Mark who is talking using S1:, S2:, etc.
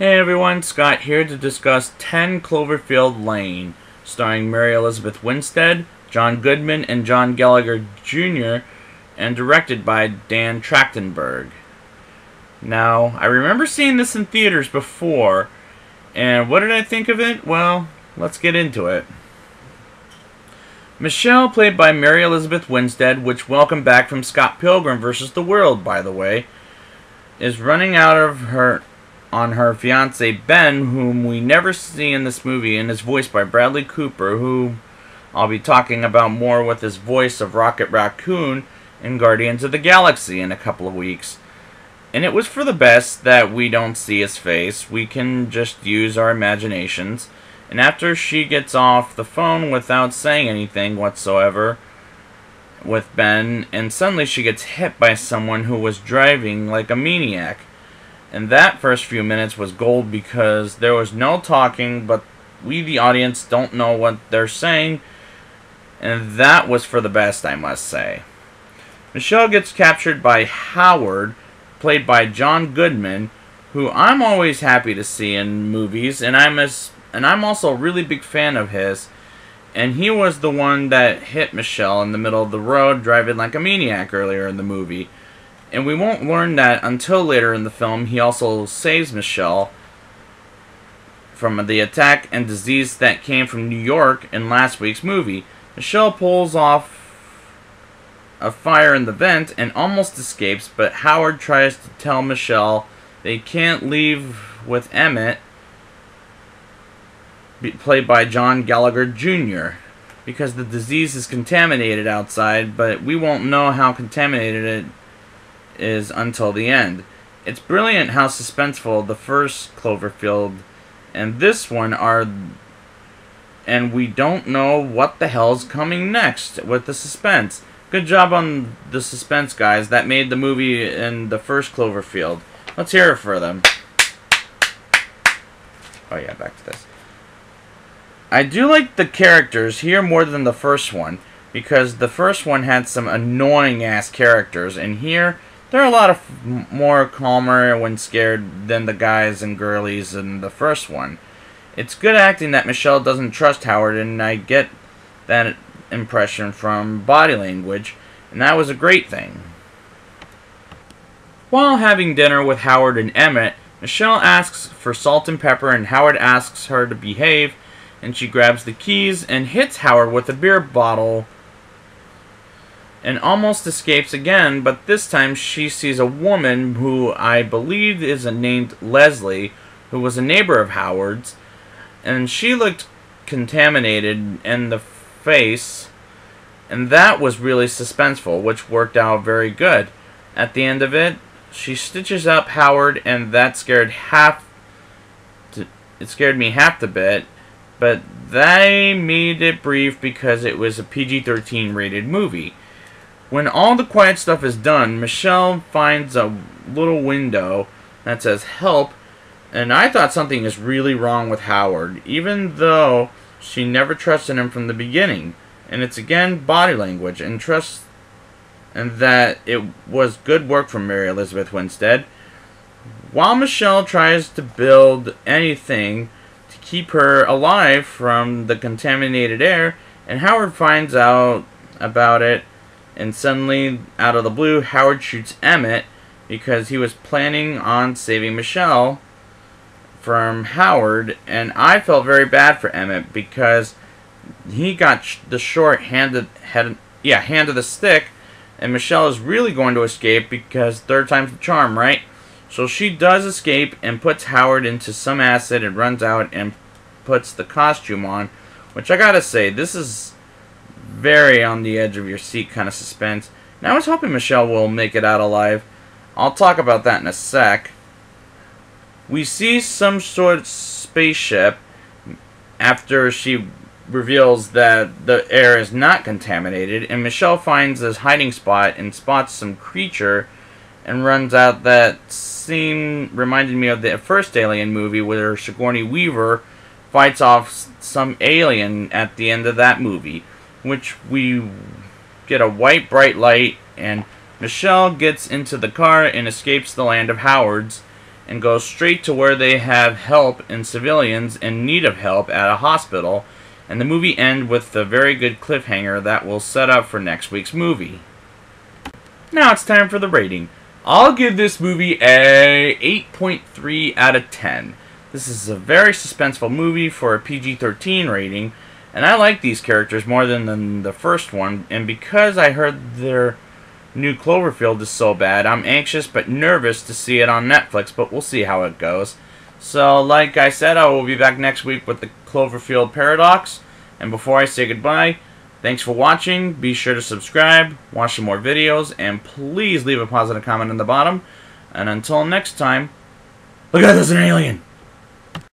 S1: Hey everyone, Scott here to discuss 10 Cloverfield Lane, starring Mary Elizabeth Winstead, John Goodman, and John Gallagher Jr., and directed by Dan Trachtenberg. Now, I remember seeing this in theaters before, and what did I think of it? Well, let's get into it. Michelle, played by Mary Elizabeth Winstead, which welcome back from Scott Pilgrim vs. the World, by the way, is running out on her fiance Ben, whom we never see in this movie, and is voiced by Bradley Cooper, who I'll be talking about more with his voice of Rocket Raccoon in Guardians of the Galaxy in a couple of weeks. And it was for the best that we don't see his face. We can just use our imaginations. And after she gets off the phone without saying anything whatsoever with Ben, and suddenly she gets hit by someone who was driving like a maniac. And that first few minutes was gold because there was no talking, but we, the audience, don't know what they're saying. And that was for the best, I must say. Michelle gets captured by Howard, played by John Goodman, who I'm always happy to see in movies, and I'm also a really big fan of his. And he was the one that hit Michelle in the middle of the road, driving like a maniac earlier in the movie. And we won't learn that until later in the film. He also saves Michelle from the attack and disease that came from New York in last week's movie. Michelle pulls off a fire in the vent and almost escapes, but Howard tries to tell Michelle they can't leave with Emmett, played by John Gallagher Jr., because the disease is contaminated outside, but we won't know how contaminated it is until the end. It's brilliant how suspenseful the first Cloverfield and this one are, and we don't know what the hell's coming next with the suspense. Good job on the suspense, guys. That made the movie in the first Cloverfield. Let's hear it for them. Oh yeah, back to this. I do like the characters here more than the first one, because the first one had some annoying ass characters, and here they're a lot of more calmer when scared than the guys and girlies in the first one. It's good acting that Michelle doesn't trust Howard, and I get that impression from body language, and that was a great thing. While having dinner with Howard and Emmett, Michelle asks for salt and pepper, and Howard asks her to behave, and she grabs the keys and hits Howard with a beer bottle and almost escapes again, but this time she sees a woman who I believe is named Leslie, who was a neighbor of Howard's, and she looked contaminated in the face, and that was really suspenseful, which worked out very good. At the end of it, she stitches up Howard, and that scared me half the bit, but they made it brief because it was a PG-13 rated movie. When all the quiet stuff is done, Michelle finds a little window that says help, and I thought something is really wrong with Howard, even though she never trusted him from the beginning. And it's again body language and trust, and that it was good work from Mary Elizabeth Winstead. While Michelle tries to build anything to keep her alive from the contaminated air, and Howard finds out about it. And suddenly, out of the blue, Howard shoots Emmett because he was planning on saving Michelle from Howard. And I felt very bad for Emmett because he got the short hand of the stick. And Michelle is really going to escape because third time's the charm, right? So she does escape and puts Howard into some acid and runs out and puts the costume on. Which I gotta say, this is very on the edge of your seat kind of suspense. Now I was hoping Michelle will make it out alive. I'll talk about that in a sec. We see some sort of spaceship after she reveals that the air is not contaminated, and Michelle finds this hiding spot and spots some creature and runs out. That scene reminded me of the first Alien movie where Sigourney Weaver fights off some alien at the end of that movie, which we get a white bright light, and Michelle gets into the car and escapes the land of Howard's, and goes straight to where they have help and civilians in need of help at a hospital, and the movie ends with a very good cliffhanger that will set up for next week's movie. Now it's time for the rating. I'll give this movie a 8.3 out of 10. This is a very suspenseful movie for a PG-13 rating, and I like these characters more than the first one, and because I heard their new Cloverfield is so bad, I'm anxious but nervous to see it on Netflix, but we'll see how it goes. So, like I said, I will be back next week with the Cloverfield Paradox, and before I say goodbye, thanks for watching. Be sure to subscribe, watch some more videos, and please leave a positive comment in the bottom. And until next time, look out, there's an alien!